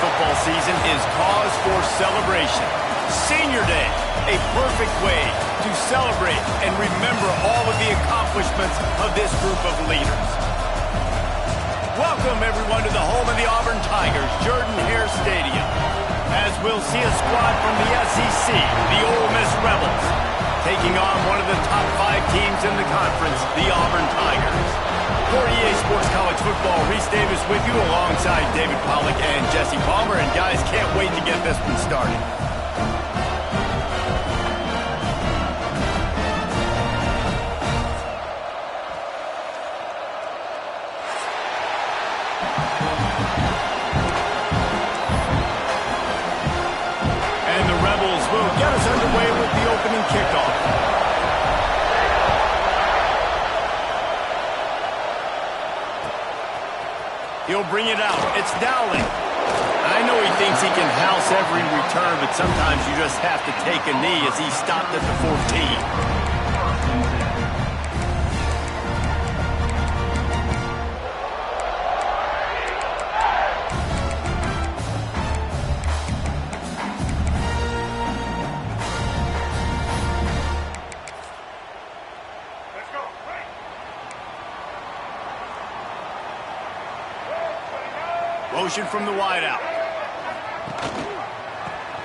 football season is cause for celebration. Senior Day, a perfect way to celebrate and remember all of the accomplishments of this group of leaders. Welcome, everyone, to the home of the Auburn Tigers, Jordan-Hare Stadium, as we'll see a squad from the SEC, the Ole Miss Rebels, taking on one of the top 5 teams in the conference, the Auburn Tigers. For EA Sports College Football, Reese Davis with you alongside David Pollack and Jesse Palmer. And guys, can't wait to get this one started. And the Rebels will get us underway with the opening kickoff. He'll bring it out. It's Dowling. I know he thinks he can house every return, but sometimes you just have to take a knee as he stopped at the 14. Motion from the wideout.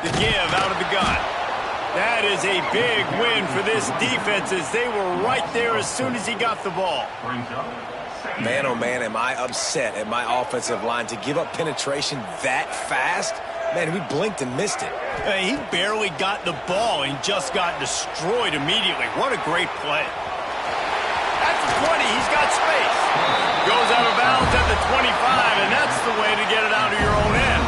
The give out of the gun. That is a big win for this defense as they were right there as soon as he got the ball. Man, oh man, am I upset at my offensive line to give up penetration that fast? Man, we blinked and missed it. He barely got the ball and just got destroyed immediately. What a great play. At the 20, he's got space. Goes out of bounds at the 25, and that's the way to get it out of your own end.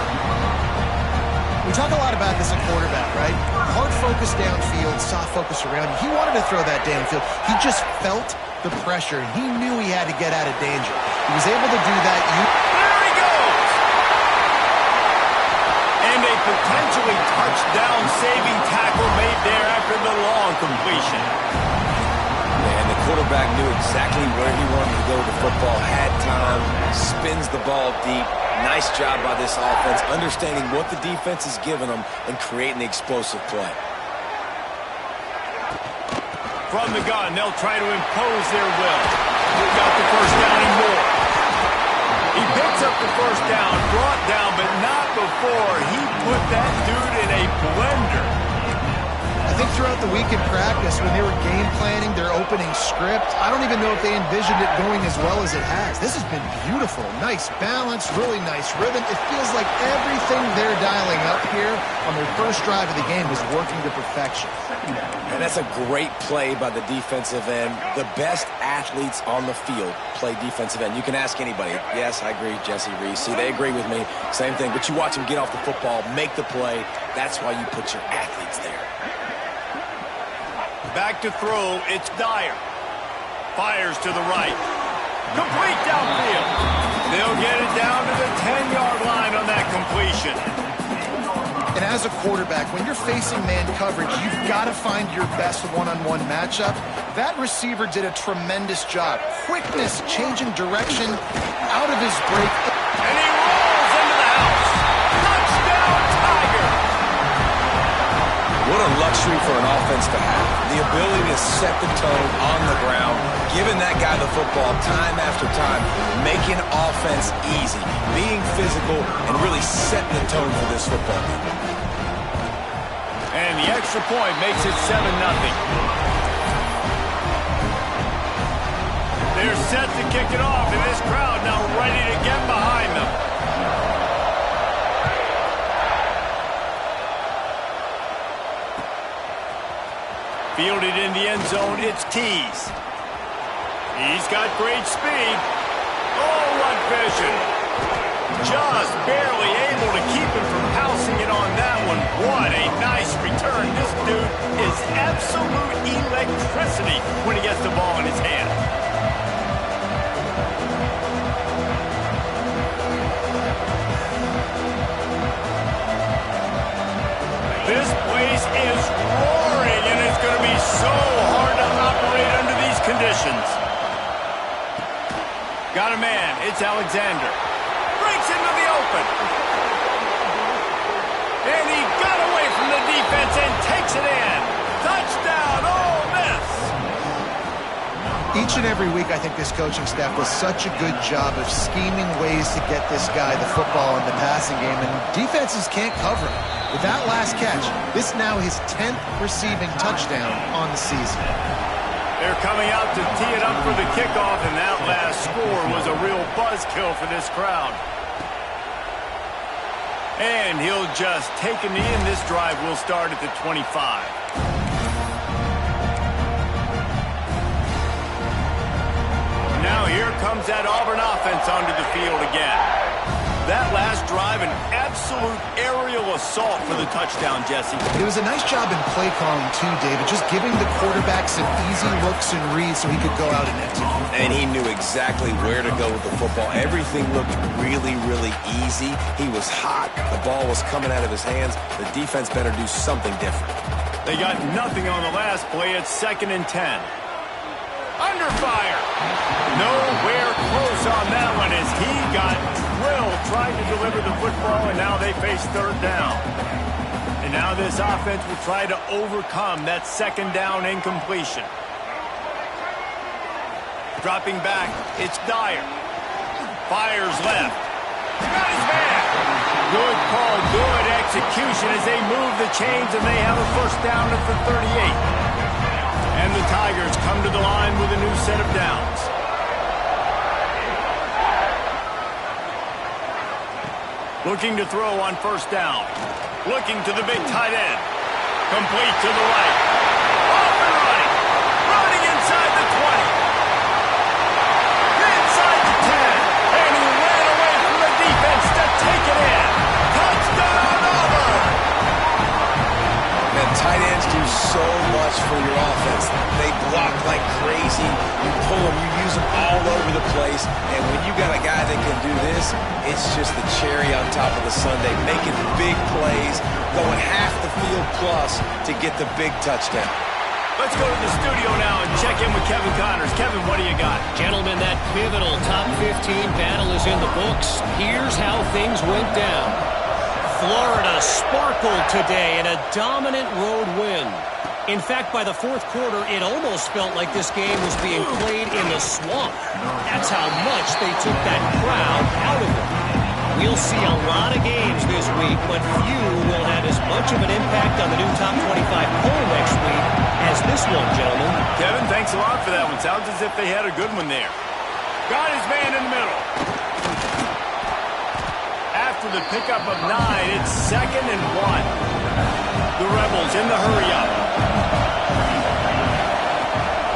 We talk a lot about this at quarterback, right? Hard focus downfield, soft focus around you. He wanted to throw that downfield. He just felt the pressure, and he knew he had to get out of danger. He was able to do that. There he goes! And a potentially touchdown-saving tackle made there after the long completion. Man, the quarterback knew exactly where he wanted to go with the football, had time, spins the ball deep. Nice job by this offense, understanding what the defense is giving them and creating the explosive play. From the gun, they'll try to impose their will. He got the first down and more. He picks up the first down, brought down, but not before he put that dude in a blender. I think throughout the week in practice, when they were game planning their opening script, I don't even know if they envisioned it going as well as it has. This has been beautiful. Nice balance, really nice rhythm. It feels like everything they're dialing up here on their first drive of the game is working to perfection. And that's a great play by the defensive end. The best athletes on the field play defensive end. You can ask anybody. Yes, I agree, Jesse, Reese. See, they agree with me. Same thing. But you watch them get off the football, make the play. That's why you put your athletes there. Back to throw, it's Dyer. Fires to the right. Complete downfield. They'll get it down to the 10-yard line on that completion. And as a quarterback, when you're facing man coverage, you've got to find your best one-on-one matchup. That receiver did a tremendous job. Quickness, changing direction, out of his break. And he rolls into the house. Touchdown, Tiger! What a luxury for an offense to have. The ability to set the tone on the ground, giving that guy the football time after time, making offense easy, being physical, and really setting the tone for this football game. And the extra point makes it 7-0. They're set to kick it off, and this crowd now ready to get behind them. Fielded in the end zone, it's Tease. He's got great speed. Oh, what vision. Just barely able to keep him from housing it on that one. What a nice return. This dude is absolute electricity when he gets the ball in his hand. This place is roaring, and it's going to be so hard to operate under these conditions. Got a man. It's Alexander. Breaks into the open. defense and takes it in. Touchdown, Ole Miss. Each and every week, I think this coaching staff does such a good job of scheming ways to get this guy the football in the passing game, and defenses can't cover him. With that last catch, this is now his 10th receiving touchdown on the season. They're coming out to tee it up for the kickoff, and that last score was a real buzzkill for this crowd. And he'll just take a knee, and this drive will start at the 25. Now here comes that Auburn offense onto the field again. That last drive, an absolute aerial assault for the touchdown, Jesse. It was a nice job in play calling too, David, just giving the quarterback some easy looks and reads so he could go out and execute. And he knew exactly where to go with the football. Everything looked really, really easy. He was hot. The ball was coming out of his hands. The defense better do something different. They got nothing on the last play. It's 2nd and 10. Under fire. Nowhere close on that one as he got drilled trying to deliver the football, and now they face 3rd down. And now this offense will try to overcome that 2nd down incompletion. Dropping back, it's Dyer. Fires left. Got his man. Good call, good execution as they move the chains, and they have a 1st down at the 38. And the Tigers come to the line with a new set of downs. Looking to throw on 1st down. Looking to the big tight end. Complete to the right. Off and running. Running inside the 20. Inside the 10. And he ran away from the defense to take it in. Touchdown, Auburn! And tight ends do so much for your offense. They block like crazy. You pull them, you use them all over the place. And when you got a guy that can do this, it's just the cherry on top of the sundae, making big plays, going half the field plus to get the big touchdown. Let's go to the studio now and check in with Kevin Connors. Kevin, what do you got? Gentlemen, that pivotal top 15 battle is in the books. Here's how things went down. Florida sparkled today in a dominant road win. In fact, by the 4th quarter, it almost felt like this game was being played in the swamp. That's how much they took that crowd out of it. We'll see a lot of games this week, but few will have as much of an impact on the new top 25 poll next week as this one, gentlemen. Kevin, thanks a lot for that one. Sounds as if they had a good one there. Got his man in the middle. After the pickup of 9, it's 2nd and 1. The Rebels in the hurry-up.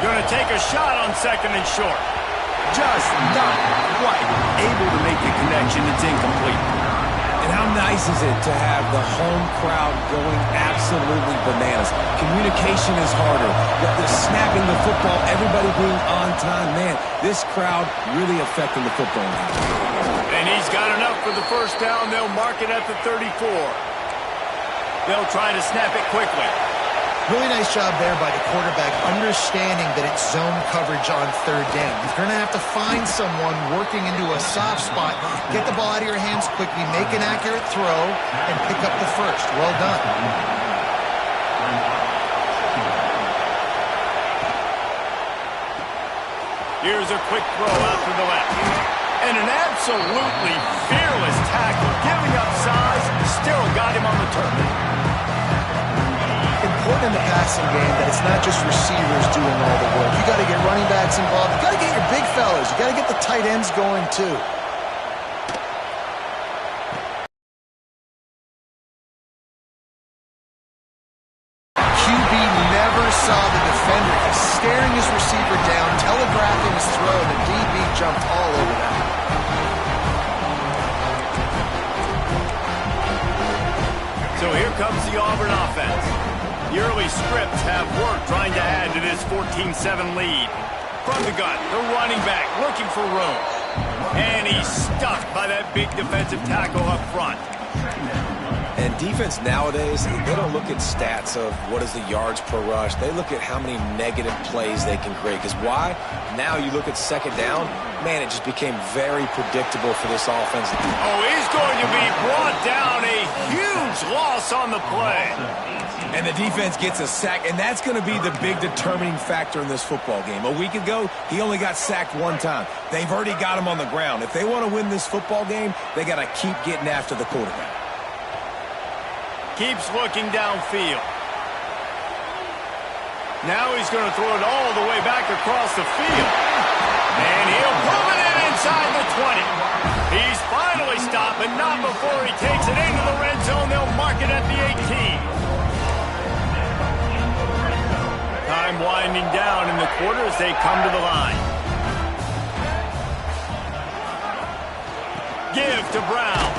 Going to take a shot on 2nd and short. Just not quite able to make the connection. It's incomplete. And how nice is it to have the home crowd going absolutely bananas? Communication is harder. They're snapping the football, everybody being on time. Man, this crowd really affecting the football now. And he's got enough for the 1st down. They'll mark it at the 34. They'll try to snap it quickly. Really nice job there by the quarterback, understanding that it's zone coverage on 3rd down. You're going to have to find someone working into a soft spot, get the ball out of your hands quickly, make an accurate throw, and pick up the 1st. Well done. Here's a quick throw out to the left. And an absolutely fearless tackle, giving up size, still got him on the turf. Important in the passing game that it's not just receivers doing all the work. You got to get running backs involved. You got to get your big fellas. You got to get the tight ends going too. QB never saw the defender. He's staring his receiver down, telegraphing his throw, and the DB jumped all over that. So here comes the Auburn offense. The early scripts have worked trying to add to this 14-7 lead. From the gun, the running back looking for room. And he's stuffed by that big defensive tackle up front. And defense nowadays, they don't look at stats of what is the yards per rush. They look at how many negative plays they can create. Because why? Now you look at 2nd down, man, it just became very predictable for this offense. Oh, he's going to be brought down. A huge Huge loss on the play. And the defense gets a sack, and that's going to be the big determining factor in this football game. A week ago, he only got sacked one time. They've already got him on the ground. If they want to win this football game, they got to keep getting after the quarterback. Keeps looking downfield. Now he's going to throw it all the way back across the field. And he'll pull it in inside the 20. He's finally stopped, but not before he takes it into the red zone. They'll mark it at the 18. Time winding down in the quarter as they come to the line. Give to Brown.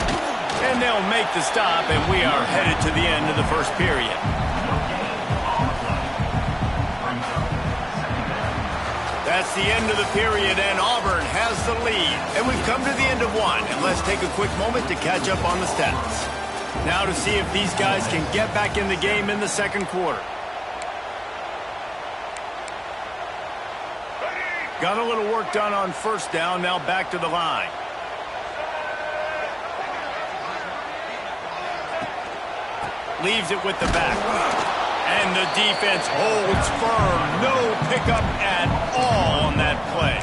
And they'll make the stop, and we are headed to the end of the first period. That's the end of the period, and Auburn has the lead. And we've come to the end of one, and let's take a quick moment to catch up on the stats. Now to see if these guys can get back in the game in the second quarter. Got a little work done on first down, now back to the line. Leaves it with the back. And the defense holds firm. No pickup at all on that play.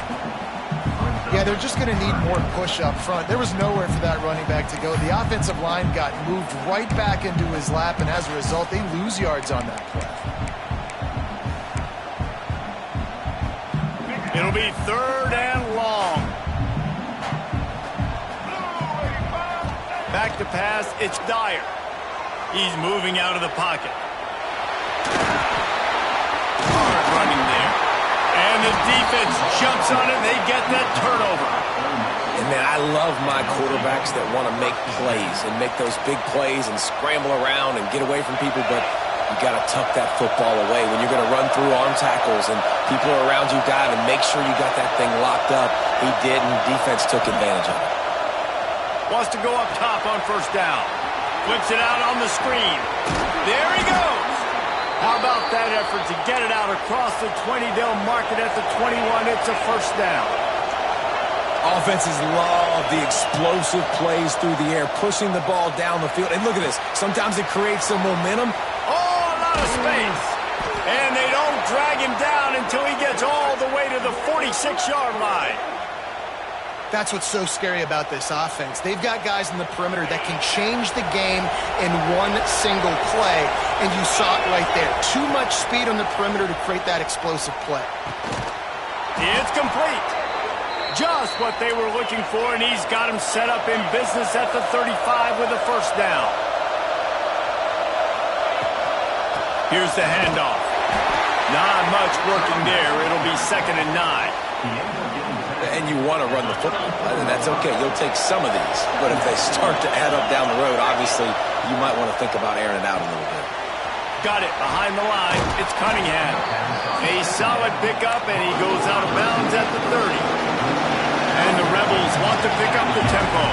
Yeah, they're just going to need more push up front. There was nowhere for that running back to go. The offensive line got moved right back into his lap, and as a result, they lose yards on that play. It'll be third and long. Back to pass, it's Dyer. He's moving out of the pocket. Hard running there. And the defense jumps on it. They get that turnover. And, man, I love my quarterbacks that want to make plays and make those big plays and scramble around and get away from people, but you got to tuck that football away when you're going to run through arm tackles and people are around you diving. Make sure you got that thing locked up. He did, and defense took advantage of it. Wants to go up top on first down. Flips it out on the screen. There he goes. How about that effort to get it out across the 20? They'll mark it at the 21. It's a first down. Offenses love the explosive plays through the air, pushing the ball down the field. And look at this. Sometimes it creates some momentum. Oh, a lot of space. And they don't drag him down until he gets all the way to the 46-yard line. That's what's so scary about this offense. They've got guys in the perimeter that can change the game in one single play, and you saw it right there. Too much speed on the perimeter to create that explosive play. It's complete. Just what they were looking for, and he's got him set up in business at the 35 with a first down. Here's the handoff. Not much working there. It'll be 2nd and 9. And you want to run the football, and that's okay. You'll take some of these. But if they start to add up down the road, obviously, you might want to think about airing it out a little bit. Got it behind the line. It's Cunningham. A solid pickup, and he goes out of bounds at the 30. And the Rebels want to pick up the tempo.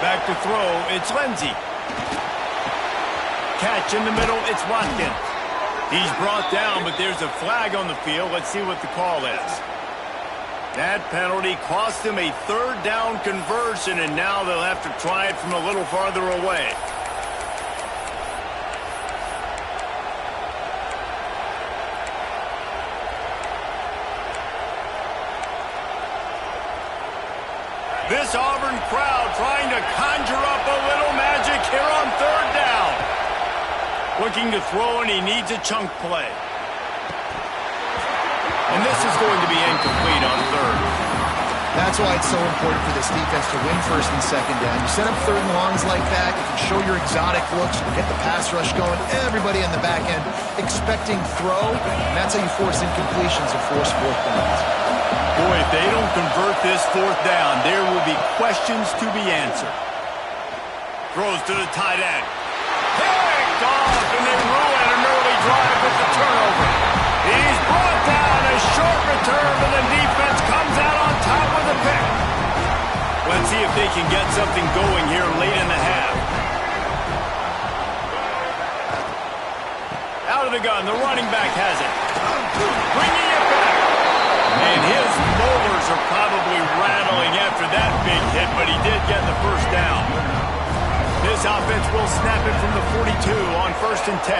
Back to throw, it's Lindsey. Catch in the middle, it's Watkins. He's brought down, but there's a flag on the field. Let's see what the call is. That penalty cost him a 3rd down conversion, and now they'll have to try it from a little farther away. This Auburn crowd trying to conjure up a little magic here on 3rd down. Looking to throw, and he needs a chunk play. And this is going to be incomplete on 3rd. That's why it's so important for this defense to win 1st and 2nd down. You set up 3rd and longs like that, you can show your exotic looks, you get the pass rush going, everybody on the back end expecting throw, and that's how you force incompletions and force 4th downs. Boy, if they don't convert this 4th down, there will be questions to be answered. Throws to the tight end. Picked off, and they ruin an early drive with the turnover. He's brought down, a short return, and the defense comes out on top with a pick. Let's see if they can get something going here late in the half. Out of the gun, the running back has it. Bringing it back. And his molars are probably rattling after that big hit, but he did get the first down. This offense will snap it from the 42 on 1st and 10.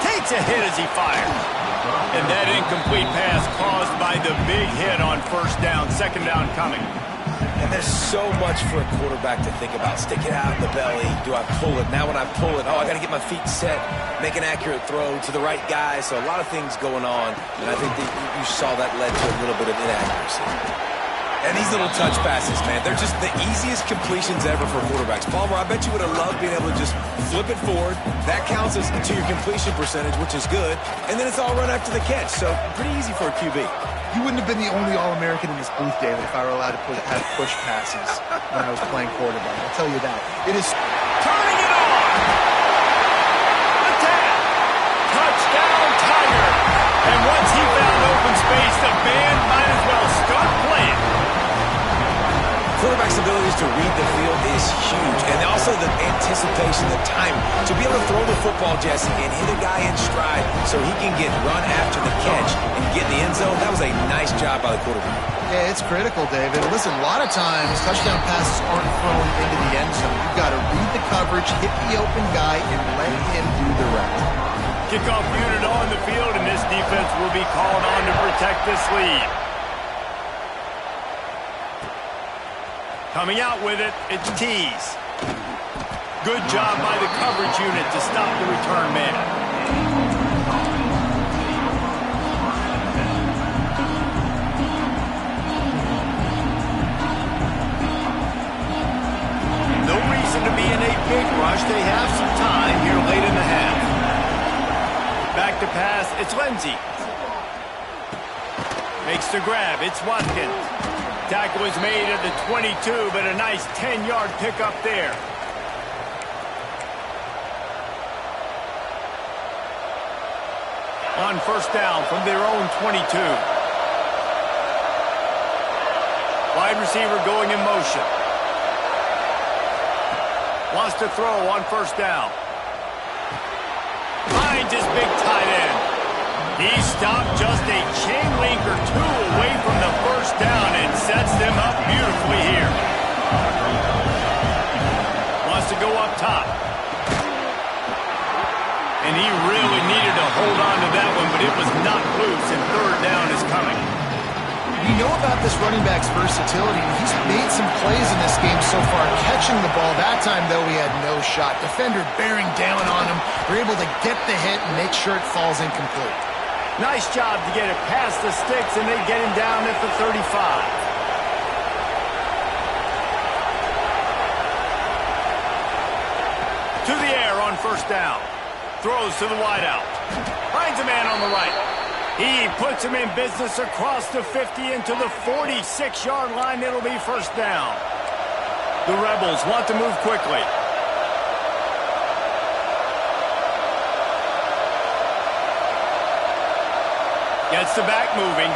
Takes a hit as he fires. And that incomplete pass caused by the big hit on 1st down. 2nd down coming. And there's so much for a quarterback to think about. Stick it out in the belly. Do I pull it? Now when I pull it, I got to get my feet set, make an accurate throw to the right guy. So a lot of things going on. And I think that you saw that led to a little bit of inaccuracy. And these little touch passes, man, they're just the easiest completions ever for quarterbacks. Palmer, I bet you would have loved being able to just flip it forward. That counts as to your completion percentage, which is good. And then it's all run after the catch. So pretty easy for a QB. You wouldn't have been the only All-American in this booth, David, if I were allowed to have push passes when I was playing quarterback. I'll tell you that. It is turning it on. Attack. Touchdown, Tiger. And once he found open space, the band might as well start playing. Quarterback's abilities to read the field is huge. And also the anticipation, the time. To be able to throw the football, Jesse, and hit a guy in stride so he can get run after the catch and get in the end zone, that was a nice job by the quarterback. Yeah, it's critical, David. Listen, a lot of times touchdown passes aren't thrown into the end zone. You've got to read the coverage, hit the open guy, and let him do the rest. Kickoff unit on the field, and this defense will be called on to protect this lead. Coming out with it, it's Tease. Good job by the coverage unit to stop the return man. No reason to be in a big rush. They have some time here late in the half. Back to pass, it's Lindsey. Makes the grab, it's Watkins. Tackle was made at the 22, but a nice 10-yard pickup there. On 1st down from their own 22. Wide receiver going in motion. Wants to throw on 1st down. Finds his big tight end. He stopped just a chain link or two away from the 1st down and sets them up beautifully here. Wants to go up top. And he really needed to hold on to that one, but it was not loose, and 3rd down is coming. We know about this running back's versatility. He's made some plays in this game so far, catching the ball. That time, though, he had no shot. Defender bearing down on him. They're able to get the hit and make sure it falls incomplete. Nice job to get it past the sticks, and they get him down at the 35. To the air on 1st down. Throws to the wideout. Finds a man on the right. He puts him in business across the 50 into the 46-yard line. It'll be 1st down. The Rebels want to move quickly. Gets the back moving.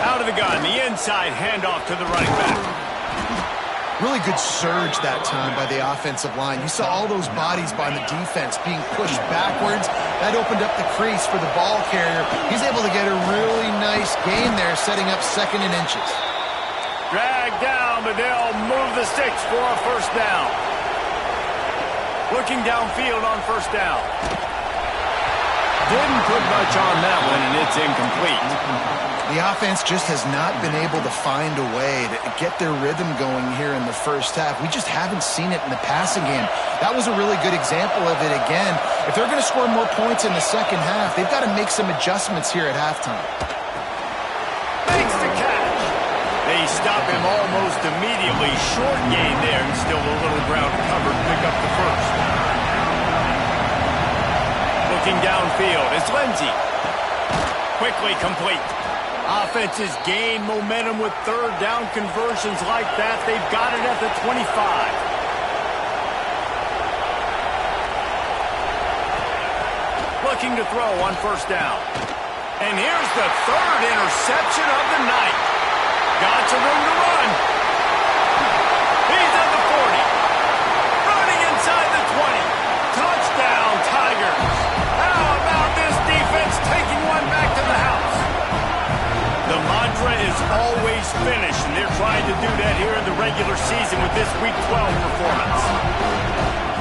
Out of the gun, the inside handoff to the running back. Really good surge that time by the offensive line. You saw all those bodies by the defense being pushed backwards. That opened up the crease for the ball carrier. He's able to get a really nice gain there, setting up 2nd and inches. Dragged down, but they'll move the sticks for a 1st down. Looking downfield on 1st down. Didn't put much on that one, and it's incomplete. The offense just has not been able to find a way to get their rhythm going here in the 1st half. We just haven't seen it in the passing game. That was a really good example of it again. If they're going to score more points in the 2nd half, they've got to make some adjustments here at halftime. Makes the catch. They stop him almost immediately. Short gain there, and still a little ground covered. Pick up the 1st. Looking downfield, it's Lindsey. Quickly complete. Offenses gain momentum with 3rd down conversions like that. They've got it at the 25. Looking to throw on 1st down. And here's the third interception of the night. Got some room to run. He's at the 40. Running inside the 20. Touchdown, Tigers. How about this defense taking one back to the house? The mantra is always finish, and they're trying to do that here in the regular season with this Week 12 performance.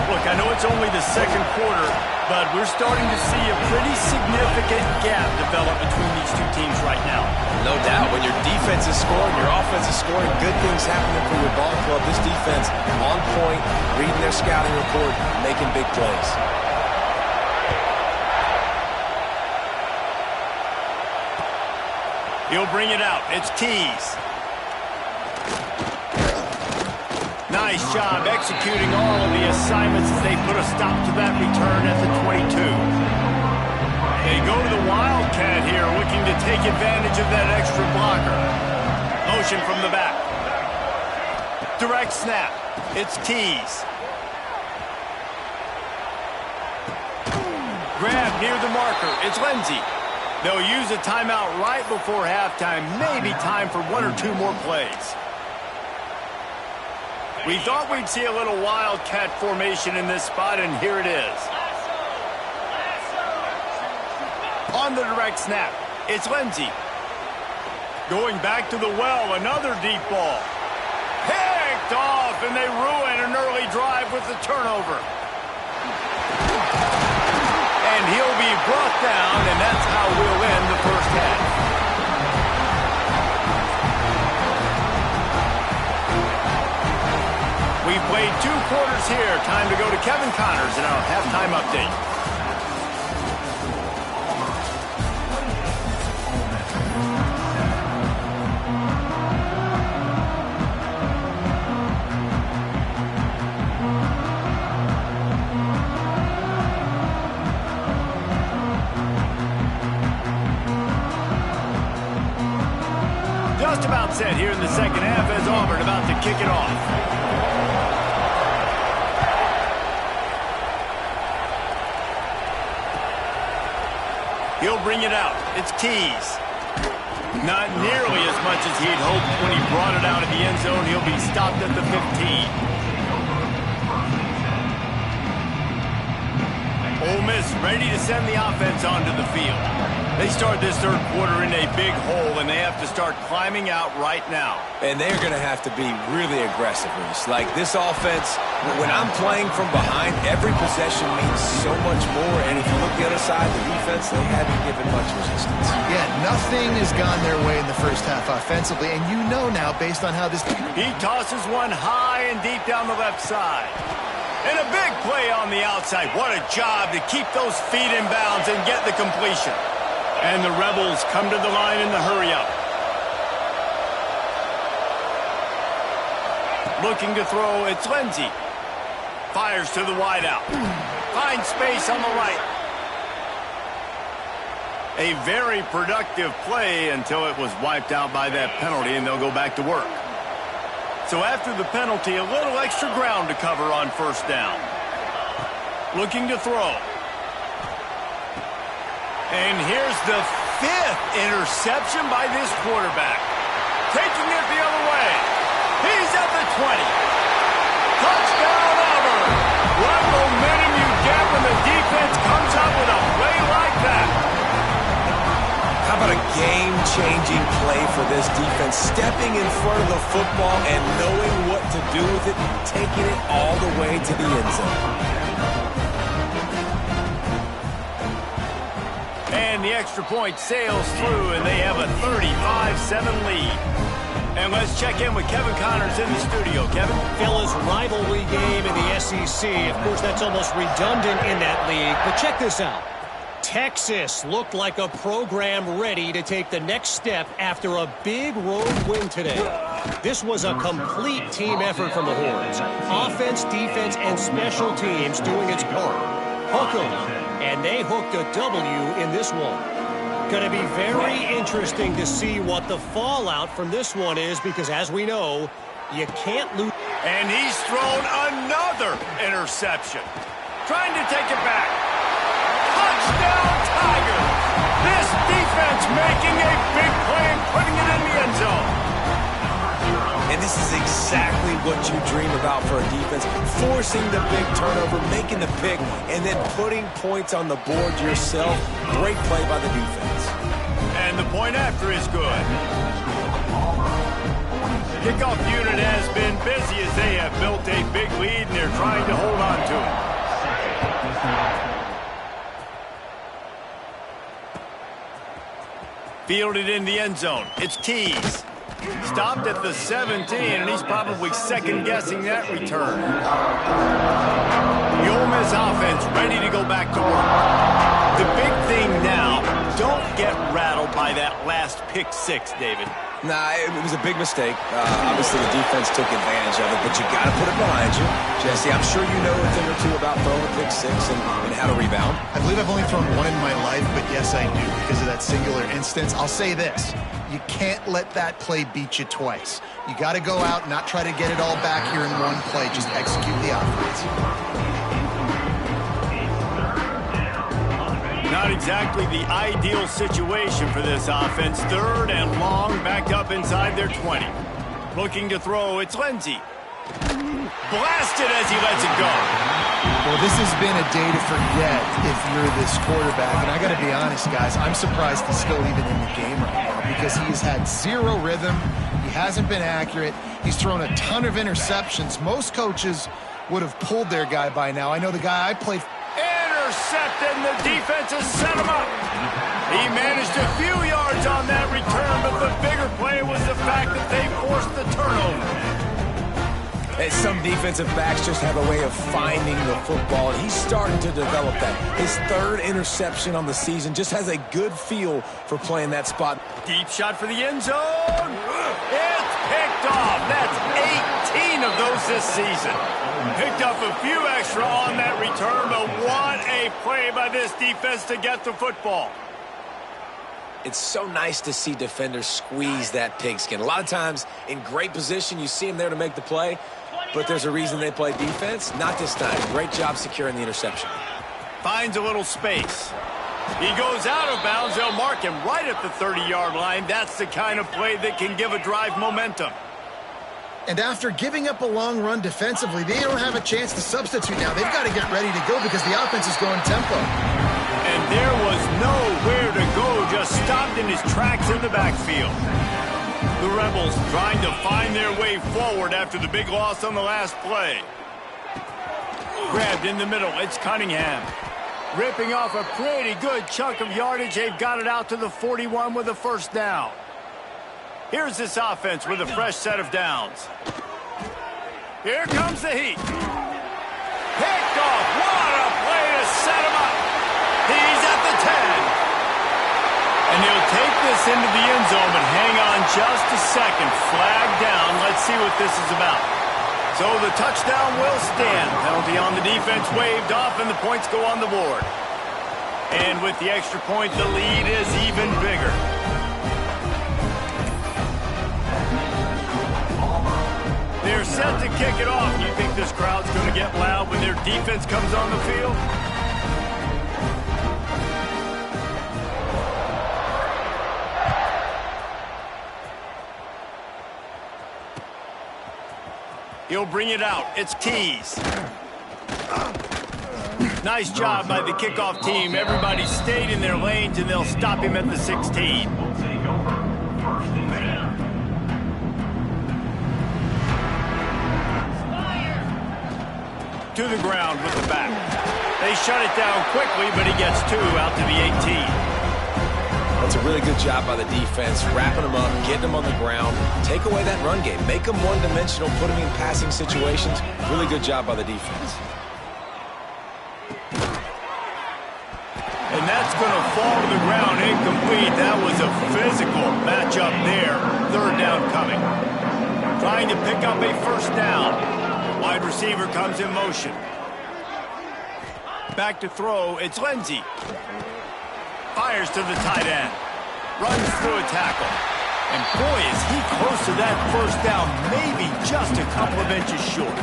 Look, I know it's only the second quarter, but we're starting to see a pretty significant gap develop between these two teams right now. No doubt. When your defense is scoring, your offense is scoring, good things happening for your ball club. This defense on point, reading their scouting report, making big plays. He'll bring it out. It's Keys. Nice job executing all of the assignments as they put a stop to that return at the 22. They go to the Wildcat here, looking to take advantage of that extra blocker. Motion from the back. Direct snap. It's Keys. Grab near the marker. It's Lindsey. They'll use a timeout right before halftime. Maybe time for one or two more plays. We thought we'd see a little Wildcat formation in this spot, and here it is. On the direct snap, it's Lindsey. Going back to the well, another deep ball. Picked off, and they ruin an early drive with the turnover. And he'll be brought down, and that's how we'll end the first half. We've played 2 quarters here. Time to go to Kevin Connors in our halftime update. Just about set here in the second half as Auburn about to kick it off. He'll bring it out. It's Keys. Not nearly as much as he'd hoped when he brought it out of the end zone. He'll be stopped at the 15. Ole Miss ready to send the offense onto the field. They start this third quarter in a big hole, and they have to start climbing out right now. And they're going to have to be really aggressive, Reese. Like this offense, when I'm playing from behind, every possession means so much more. And if you look the other side, the defense, they haven't given much resistance. Yeah, nothing has gone their way in the first half offensively. And you know now, based on how this... He tosses one high and deep down the left side. And a big play on the outside. What a job to keep those feet in bounds and get the completion. And the Rebels come to the line in the hurry-up. Looking to throw, it's Lindsey. Fires to the wideout. Finds space on the right. A very productive play until it was wiped out by that penalty, and they'll go back to work. So after the penalty, a little extra ground to cover on first down. Looking to throw. And here's the 5th interception by this quarterback. Taking it the other way. He's at the 20. Touchdown, Auburn. What momentum you get when the defense comes up with a play like that. How about a game-changing play for this defense? Stepping in front of the football and knowing what to do with it, taking it all the way to the end zone. And the extra point sails through, and they have a 35-7 lead. And let's check in with Kevin Connors in the studio. Kevin? Fellas, rivalry game in the SEC. Of course, that's almost redundant in that league. But check this out. Texas looked like a program ready to take the next step after a big road win today. This was a complete team effort from the Horns. Offense, defense, and special teams doing its part. Hook 'em. And they hooked a W in this one. Going to be very interesting to see what the fallout from this one is, because as we know, you can't lose. And he's thrown another interception. Trying to take it back. Touchdown, Tigers! This defense It's making a big play and putting it in the end zone. And this is exactly what you dream about for a defense. Forcing the big turnover, making the pick, and then putting points on the board yourself. Great play by the defense. And the point after is good. Kickoff unit has been busy as they have built a big lead, and they're trying to hold on to it. Fielded in the end zone. It's Keys. Stopped at the 17, and he's probably second-guessing that return. The Ole Miss offense ready to go back to work. The big thing now, don't get rattled by that last pick six, David. Nah, it was a big mistake. Obviously, the defense took advantage of it, but you got to put it behind you. Jesse, I'm sure you know a thing or two about throwing a pick six and how to rebound. I believe I've only thrown one in my life, but yes, I do because of that singular instance. I'll say this. You can't let that play beat you twice. You got to go out and not try to get it all back here in one play. Just execute the offense. Not exactly the ideal situation for this offense. Third and long, backed up inside their 20. Looking to throw, it's Lindsey. Blasted as he lets it go. Well, this has been a day to forget if you're this quarterback. And I got to be honest, guys, I'm surprised he's still even in the game right now because he's had zero rhythm. He hasn't been accurate. He's thrown a ton of interceptions. Most coaches would have pulled their guy by now. I know the guy I played. Intercepted, and the defense has set him up. He managed a few yards on that return, but the bigger play was the fact that they forced the turnover. And some defensive backs just have a way of finding the football, and he's starting to develop that. His third interception on the season just has a good feel for playing that spot. Deep shot for the end zone. It's picked off. That's 18 of those this season. Picked up a few extra on that return, but what a play by this defense to get the football. It's so nice to see defenders squeeze that pigskin. A lot of times in great position, you see them there to make the play, but there's a reason they play defense. Not this time. Great job securing the interception. Finds a little space. He goes out of bounds. They'll mark him right at the 30-yard line. That's the kind of play that can give a drive momentum. And after giving up a long run defensively, they don't have a chance to substitute now. They've got to get ready to go because the offense is going tempo. And there was nowhere to go, just stopped in his tracks in the backfield. The Rebels trying to find their way forward after the big loss on the last play. Grabbed in the middle, it's Cunningham. Ripping off a pretty good chunk of yardage. They've got it out to the 41 with a first down. Here's this offense with a fresh set of downs. Here comes the heat. Picked off. What a play to set him up. He's at the 10. And he'll take this into the end zone, but hang on just a second. Flag down. Let's see what this is about. So the touchdown will stand. Penalty on the defense waved off, and the points go on the board. And with the extra point, the lead is even bigger. They're set to kick it off. You think this crowd's going to get loud when their defense comes on the field? He'll bring it out. It's Keys. Nice job by the kickoff team. Everybody stayed in their lanes, and they'll stop him at the 16. To the ground with the back. They shut it down quickly, but he gets two out to the 18. That's a really good job by the defense, wrapping them up, getting them on the ground. Take away that run game. Make them one-dimensional, put them in passing situations. Really good job by the defense. And that's going to fall to the ground incomplete. That was a physical matchup there. Third down coming. Trying to pick up a first down. Wide receiver comes in motion. Back to throw. It's Lindsey. Fires to the tight end. Runs through a tackle. And boy, is he close to that first down. Maybe just a couple of inches short.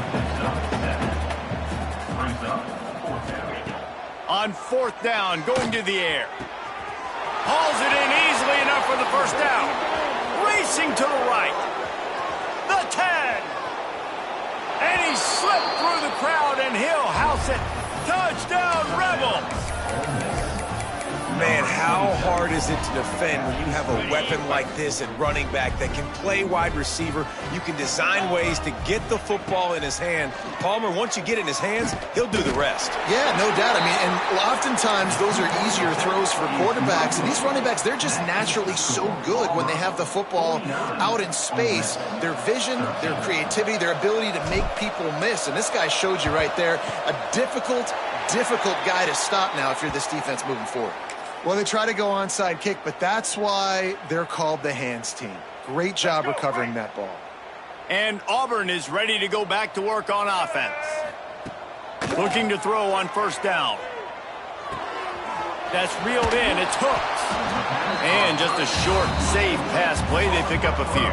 On fourth down, going to the air. Hauls it in easily enough for the first down. Racing to the right. The 10. And he slipped through the crowd, and he'll house it. Touchdown, Rebels. Man, how hard is it to defend when you have a weapon like this at running back that can play wide receiver? You can design ways to get the football in his hand. Palmer, once you get it in his hands, he'll do the rest. Yeah, no doubt. I mean, and oftentimes those are easier throws for quarterbacks. And these running backs, they're just naturally so good when they have the football out in space. Their vision, their creativity, their ability to make people miss. And this guy showed you right there, a difficult guy to stop now if you're this defense moving forward. Well, they try to go onside kick, but that's why they're called the hands team. Great job recovering that ball. And Auburn is ready to go back to work on offense. Looking to throw on first down. That's reeled in. It's hooked. And just a short, safe pass play. They pick up a few.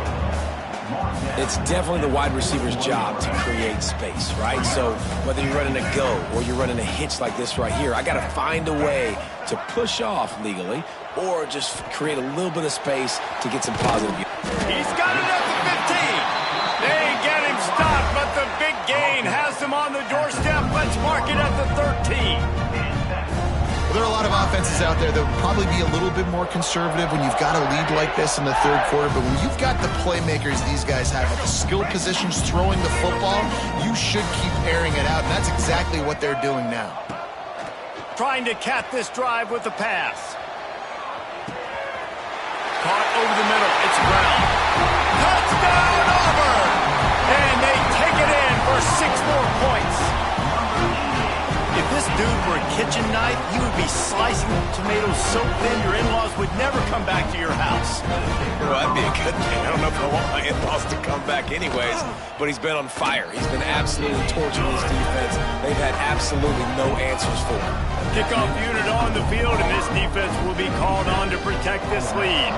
It's definitely the wide receiver's job to create space, right? So whether you're running a go or you're running a hitch like this right here, I got to find a way to push off legally or just create a little bit of space to get some positive. He's got it at the 15. They get him stopped, but the big gain has him on the doorstep. Let's mark it at the 13. Well, there are a lot of offenses out there that would probably be a little bit more conservative when you've got a lead like this in the third quarter. But when you've got the playmakers these guys have at the skill positions throwing the football, you should keep airing it out. And that's exactly what they're doing now. Trying to cap this drive with the pass. Caught over the middle. It's Brown. Touchdown, Auburn! And they take it in for 6 more points. If this dude were a kitchen knife, he would be slicing tomatoes so thin your in-laws would never come back to your house. Well, that'd be a good thing. I don't know if I want my in-laws to come back anyways, but he's been on fire. He's been absolutely torching his defense. They've had absolutely no answers for him. Kickoff unit on the field, and this defense will be called on to protect this lead.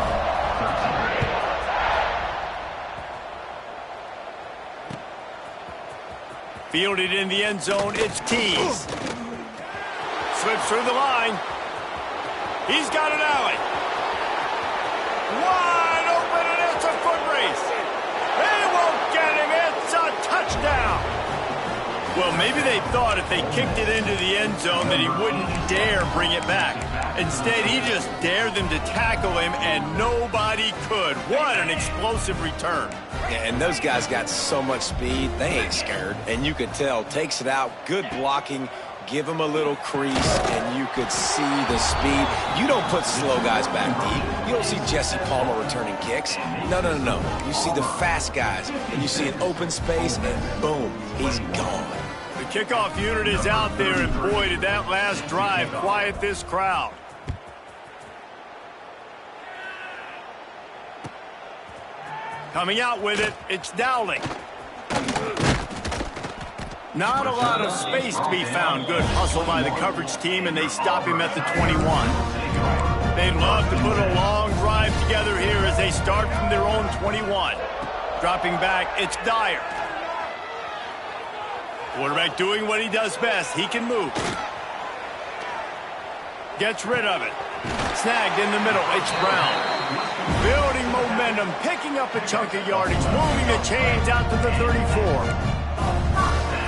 Fielded in the end zone, it's Tease. Slips through the line. He's got an alley. Wide open, and it's a foot race. They won't get him. It's a touchdown. Well, maybe they thought if they kicked it into the end zone that he wouldn't dare bring it back. Instead, he just dared them to tackle him, and nobody could. What an explosive return. Yeah, and those guys got so much speed, they ain't scared. And you could tell, takes it out, good blocking, give him a little crease, and you could see the speed. You don't put slow guys back deep. You don't see Jesse Palmer returning kicks. No. You see the fast guys, and you see an open space, and boom, he's gone. The kickoff unit is out there, and boy, did that last drive quiet this crowd. Coming out with it, it's Dowling. Not a lot of space to be found. Good hustle by the coverage team, and they stop him at the 21. They'd love to put a long drive together here as they start from their own 21. Dropping back, it's Dyer. Quarterback doing what he does best. He can move. Gets rid of it. Snagged in the middle, it's Brown. Building momentum, picking up a chunk of yardage, moving the chains out to the 34.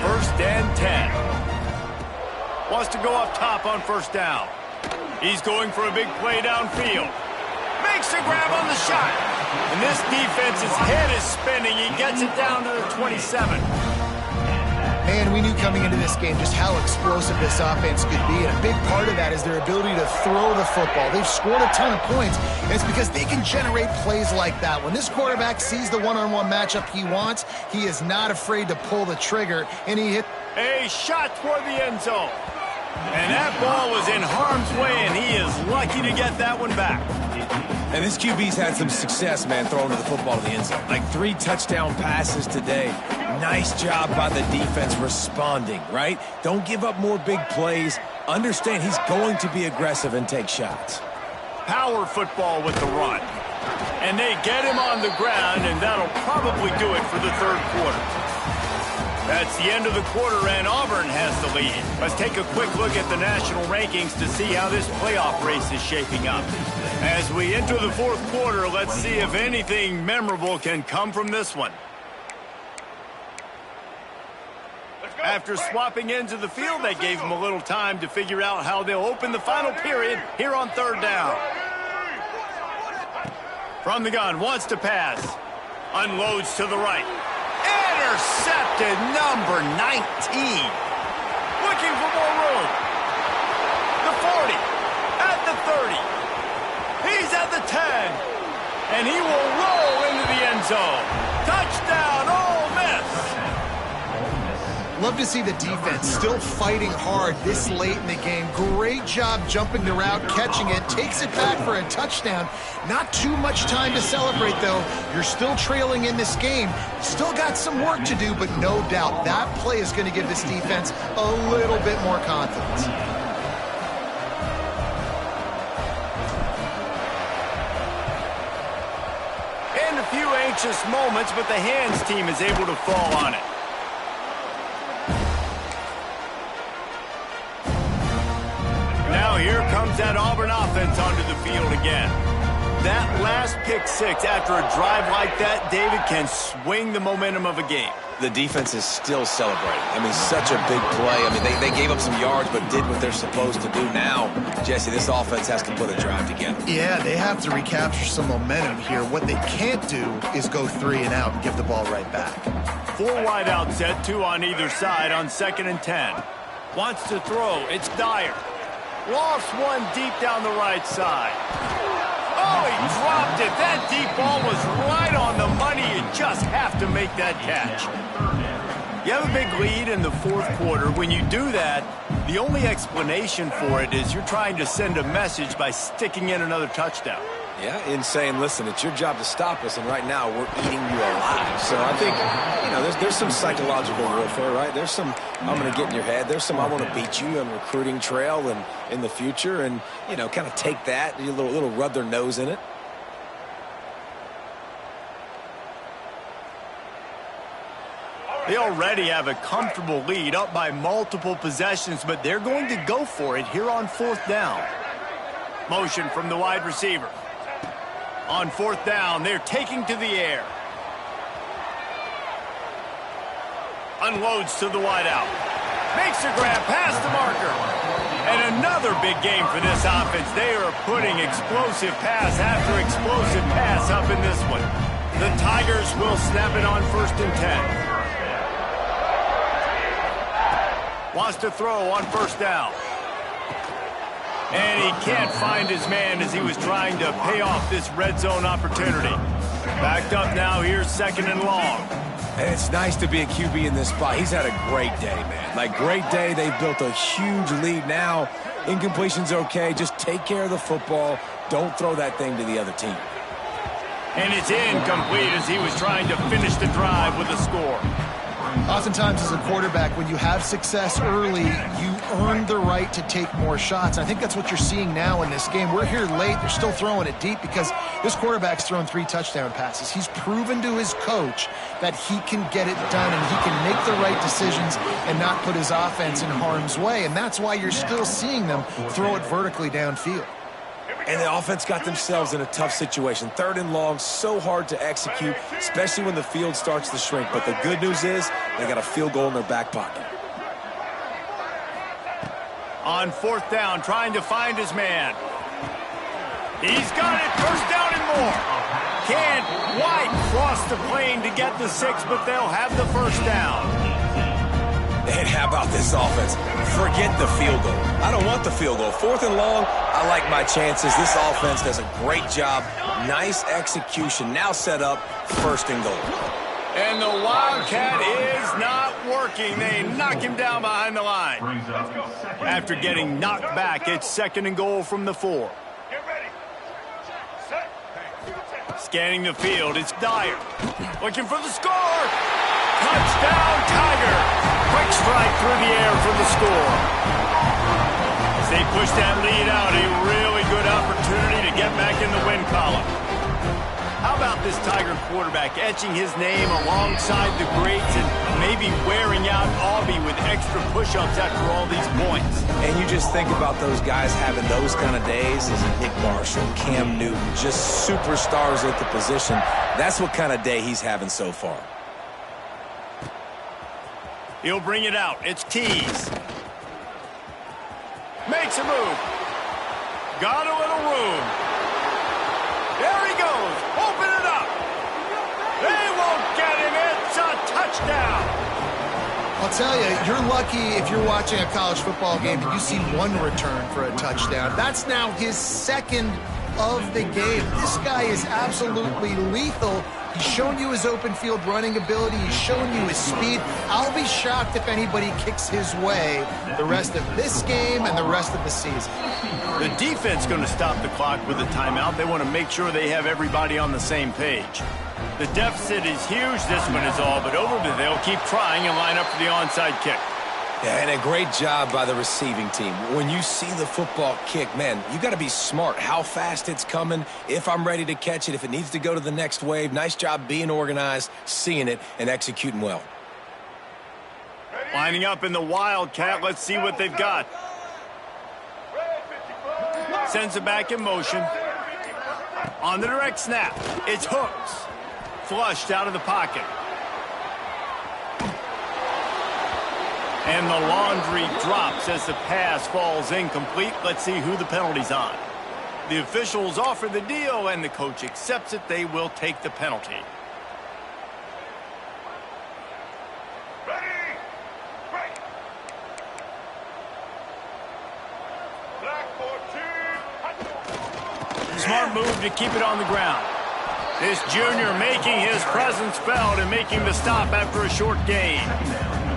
First and 10. Wants to go up top on first down. He's going for a big play downfield. Makes a grab on the shot. And this defense's head is spinning. He gets it down to the 27. Man, we knew coming into this game just how explosive this offense could be, and a big part of that is their ability to throw the football. They've scored a ton of points, and it's because they can generate plays like that. When this quarterback sees the one-on-one matchup he wants, he is not afraid to pull the trigger, and he hit a shot toward the end zone. And that ball was in harm's way, and he is lucky to get that one back. And this QB's had some success, man, throwing the football to the end zone. Like 3 touchdown passes today. Nice job by the defense responding, right? Don't give up more big plays. Understand he's going to be aggressive and take shots. Power football with the run. And they get him on the ground, and that'll probably do it for the third quarter. That's the end of the quarter, and Auburn has the lead. Let's take a quick look at the national rankings to see how this playoff race is shaping up. As we enter the fourth quarter, let's see if anything memorable can come from this one. After swapping ends of the field, they gave them a little time to figure out how they'll open the final period here on third down. From the gun, wants to pass. Unloads to the right. Intercepted, number 19. Looking for more room. The 40, at the 30. He's at the 10. And he will roll into the end zone. Touchdown, Ole Miss. Love to see the defense still fighting hard this late in the game. Great job jumping the route, catching it, takes it back for a touchdown. Not too much time to celebrate, though. You're still trailing in this game. Still got some work to do, but no doubt that play is going to give this defense a little bit more confidence. And a few anxious moments, but the hands team is able to fall on it. Now here comes that Auburn offense onto the field again. That last pick six after a drive like that, David, can swing the momentum of a game. The defense is still celebrating. I mean, such a big play. I mean, they gave up some yards but did what they're supposed to do. Now, Jesse, this offense has to put a drive together. Yeah, they have to recapture some momentum here. What they can't do is go 3 and out and give the ball right back. 4 wide out set, 2 on either side on 2nd and 10. Wants to throw. It's Dyer. Lost one deep down the right side. Oh, he dropped it. That deep ball was right on the money. You just have to make that catch. You have a big lead in the fourth quarter. When you do that, the only explanation for it is you're trying to send a message by sticking in another touchdown. Yeah, in saying, listen, it's your job to stop us, and right now we're eating you alive. So I think, there's some psychological warfare, right? There's some, I'm going to get in your head. There's some, I want to beat you on recruiting trail and in the future, and, kind of take that, a little rub their nose in it. They already have a comfortable lead, up by multiple possessions, but they're going to go for it here on 4th down. Motion from the wide receiver. On 4th down, they're taking to the air. Unloads to the wideout. Makes a grab past the marker. And another big game for this offense. They are putting explosive pass after explosive pass up in this one. The Tigers will snap it on 1st and 10. Wants to throw on 1st down. And he can't find his man as he was trying to pay off this red zone opportunity. Backed up now, here's 2nd and long. And it's nice to be a QB in this spot. He's had a great day, man. Great day. They've built a huge lead now. Incompletion's okay. Just take care of the football. Don't throw that thing to the other team. And it's incomplete as he was trying to finish the drive with a score. Oftentimes as a quarterback, when you have success early, you earn the right to take more shots. I think that's what you're seeing now in this game. We're here late. They're still throwing it deep because this quarterback's thrown 3 touchdown passes. He's proven to his coach that he can get it done and he can make the right decisions and not put his offense in harm's way. And that's why you're still seeing them throw it vertically downfield. And the offense got themselves in a tough situation. 3rd and long, so hard to execute, especially when the field starts to shrink. But the good news is they got a field goal in their back pocket. On 4th down, trying to find his man. He's got it, 1st down and more. Can White cross the plane to get the 6, but they'll have the 1st down. And how about this offense? Forget the field goal. I don't want the field goal. 4th and long, I like my chances. This offense does a great job. Nice execution. Now set up 1st and goal. And the Wildcat is not working. They knock him down behind the line. After getting knocked back, it's 2nd and goal from the 4. Scanning the field, it's Dyer. Looking for the score. Touchdown, Tiger. Quick strike through the air for the score. As they push that lead out, a really good opportunity to get back in the win column. How about this Tiger quarterback, etching his name alongside the greats and maybe wearing out Aubie with extra push-ups after all these points. And you just think about those guys having those kind of days as Nick Marshall, Cam Newton, just superstars at the position. That's what kind of day he's having so far. He'll bring it out. It's Tease. Makes a move. Got a little room. There he goes. Open it up. They won't get him. It's a touchdown. I'll tell you, you're lucky if you're watching a college football game and you see one return for a touchdown. That's now his second of the game. This guy is absolutely lethal. He's shown you his open field running ability. He's shown you his speed. I'll be shocked if anybody kicks his way the rest of this game and the rest of the season. The defense going to stop the clock with a timeout. They want to make sure they have everybody on the same page. The deficit is huge. This one is all but over, but they'll keep trying and line up for the onside kick. Yeah, and a great job by the receiving team. When you see the football kick, man, you got to be smart how fast it's coming, if I'm ready to catch it, if it needs to go to the next wave. Nice job being organized, seeing it, and executing well. Lining up in the Wildcat. Let's see what they've got. Sends it back in motion. On the direct snap, it's Hooks. Flushed out of the pocket. And the laundry drops as the pass falls incomplete. Let's see who the penalty's on. The officials offer the deal, and the coach accepts it. They will take the penalty. Ready? Break. Black 14. Smart move to keep it on the ground. This junior making his presence felt and making the stop after a short gain.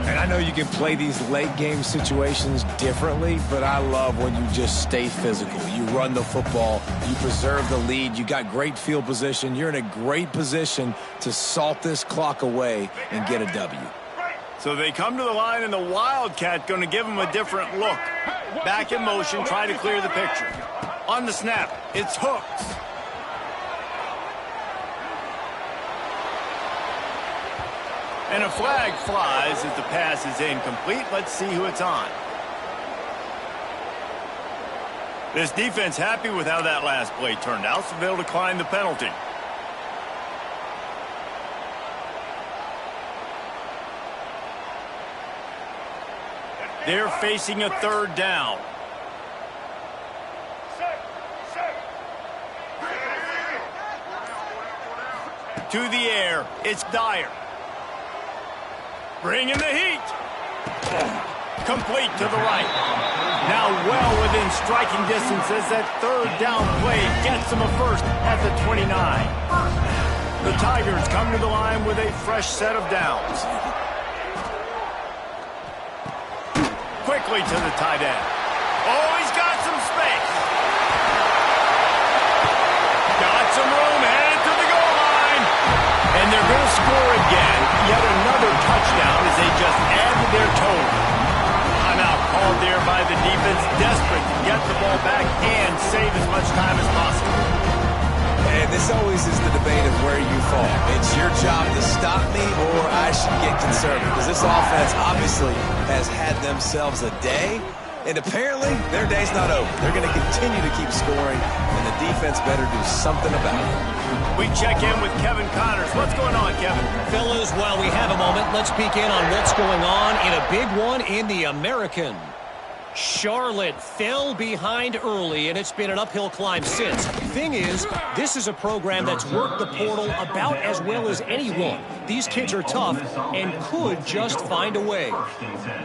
And I know you can play these late game situations differently, but I love when you just stay physical. You run the football, you preserve the lead, you got great field position. You're in a great position to salt this clock away and get a W. So they come to the line, and the Wildcat going to give them a different look. Back in motion, try to clear the picture. On the snap, it's Hooks. And a flag flies as the pass is incomplete. Let's see who it's on. This defense happy with how that last play turned out, so they'll decline the penalty. They're facing a third down. To the air, it's Dyer. Bringing the heat. Complete to the right. Now well within striking distance as that third down play gets them a first at the 29. The Tigers come to the line with a fresh set of downs. Quickly to the tight end. Oh, he's got some space. Got some room, headed to the goal line. And they're going to score again. Yet another touchdown as they just add to their total. Timeout called there by the defense, desperate to get the ball back and save as much time as possible. And this always is the debate of where you fall. It's your job to stop me, or I should get conservative. Because this offense obviously has had themselves a day, and apparently their day's not over. They're going to continue to keep scoring, and the defense better do something about it. We check in with Kevin Connors. What's going on, Kevin? Fellas, while we have a moment, let's peek in on what's going on in a big one in the American. Charlotte fell behind early, and it's been an uphill climb since. Thing is, this is a program that's worked the portal about as well as anyone. These kids are tough and could just find a way.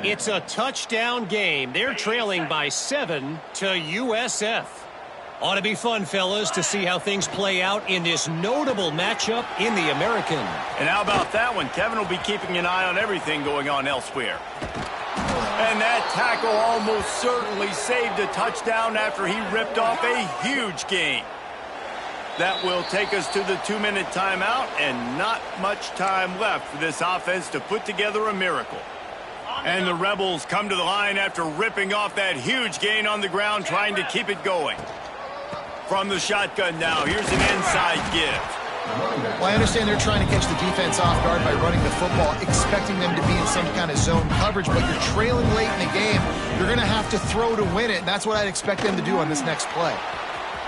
It's a touchdown game. They're trailing by 7 to USF. Ought to be fun, fellas, to see how things play out in this notable matchup in the American. And how about that one? Kevin will be keeping an eye on everything going on elsewhere. And that tackle almost certainly saved a touchdown after he ripped off a huge gain. That will take us to the 2-minute timeout, and not much time left for this offense to put together a miracle. And the Rebels come to the line after ripping off that huge gain on the ground, trying to keep it going. From the shotgun now, here's an inside give. Well, I understand they're trying to catch the defense off guard by running the football, expecting them to be in some kind of zone coverage, but you're trailing late in the game. You're going to have to throw to win it, and that's what I'd expect them to do on this next play.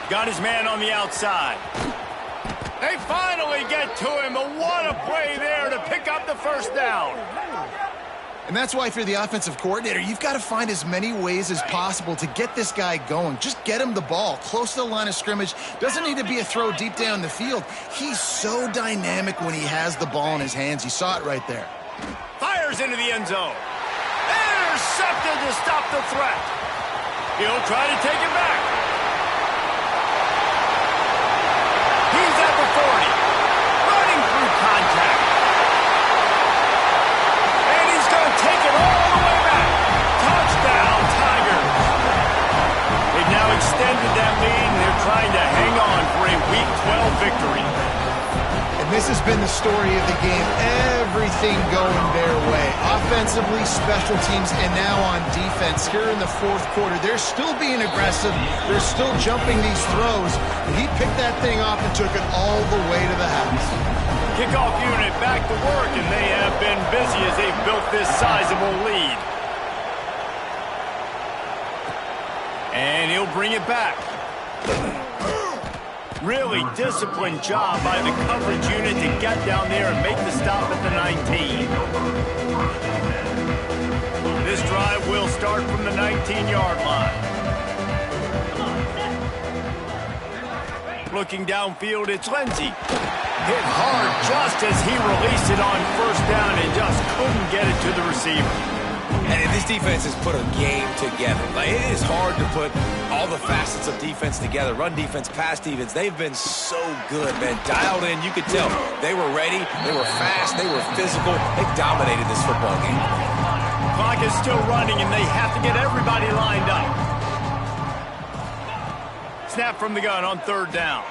Got his man on the outside. They finally get to him, but what a play there to pick up the first down. And that's why if you're the offensive coordinator, you've got to find as many ways as possible to get this guy going. Just get him the ball close to the line of scrimmage. Doesn't need to be a throw deep down the field. He's so dynamic when he has the ball in his hands. You saw it right there. Fires into the end zone. Intercepted to stop the threat. He'll try to take it back. He's at the 40. Running through contact. Take it all the way back. Touchdown, Tigers. They've now extended that lead, and they're trying to hang on for a Week 12 victory. And this has been the story of the game. Everything going their way. Offensively, special teams, and now on defense. Here in the fourth quarter, they're still being aggressive. They're still jumping these throws. And he picked that thing off and took it all the way to the house. Kickoff unit back to work, and they have been busy as they've built this sizable lead. And he'll bring it back. Really disciplined job by the coverage unit to get down there and make the stop at the 19. This drive will start from the 19-yard line. Looking downfield, it's Lindsey. Hit hard just as he released it on first down and just couldn't get it to the receiver. And this defense has put a game together. Like, it is hard to put all the facets of defense together. Run defense, pass defense. They've been so good, man. Dialed in, you could tell. They were ready, they were fast, they were physical. They dominated this football game. Clock is still running, and they have to get everybody lined up. Snap from the gun on third down.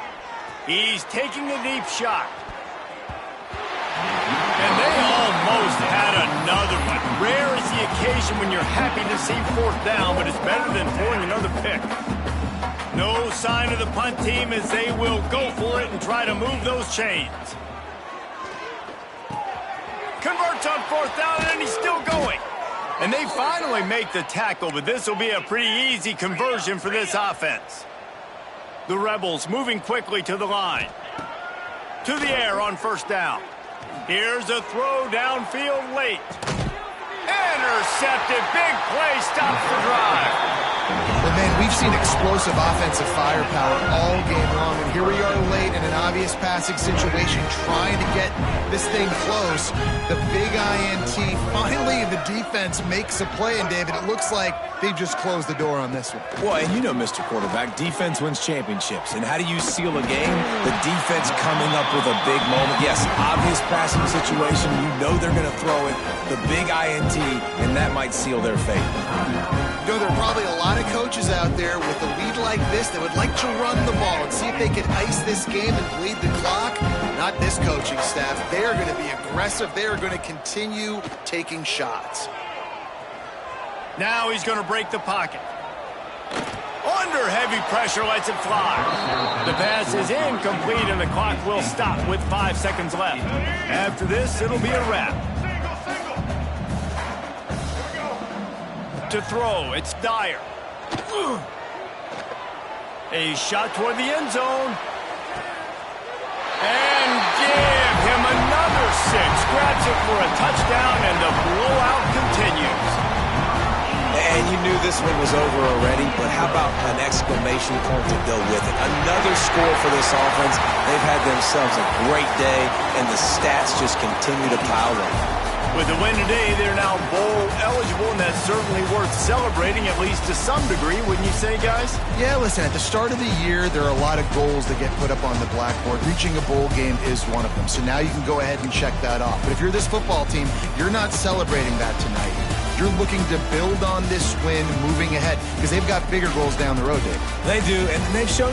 He's taking a deep shot. And they almost had another one. Rare is the occasion when you're happy to see fourth down, but it's better than throwing another pick. No sign of the punt team as they will go for it and try to move those chains. Converts on fourth down, and he's still going. And they finally make the tackle, but this will be a pretty easy conversion for this offense. The Rebels moving quickly to the line. To the air on first down. Here's a throw downfield late. Intercepted. Big play stops the drive. Well, man, we've seen explosive offensive firepower all game long, and here we are late in an obvious passing situation trying to get this thing close. The big INT, finally the defense makes a play, and David, it looks like they've just closed the door on this one. Well, and you know, Mr. Quarterback, defense wins championships. And how do you seal a game? The defense coming up with a big moment. Yes, obvious passing situation. You know they're going to throw it. The big INT, and that might seal their fate. You know, there are probably a lot of coaches out there with a lead like this that would like to run the ball and see if they could ice this game and bleed the clock. Not this coaching staff. They are going to be aggressive. They are going to continue taking shots. Now he's going to break the pocket. Under heavy pressure, lets it fly. The pass is incomplete, and the clock will stop with 5 seconds left. After this, it'll be a wrap. To throw, it's Dyer. A shot toward the end zone. And give him another 6. Grabs it for a touchdown, and the blowout continues. And you knew this one was over already, but how about an exclamation point to go with it? Another score for this offense. They've had themselves a great day, and the stats just continue to pile up. With the win today, they're now bowl eligible, and that's certainly worth celebrating, at least to some degree, wouldn't you say, guys? Yeah, listen, at the start of the year, there are a lot of goals that get put up on the blackboard. Reaching a bowl game is one of them, so now you can go ahead and check that off. But if you're this football team, you're not celebrating that tonight. You're looking to build on this win moving ahead, because they've got bigger goals down the road, Dave. They do, and they've shown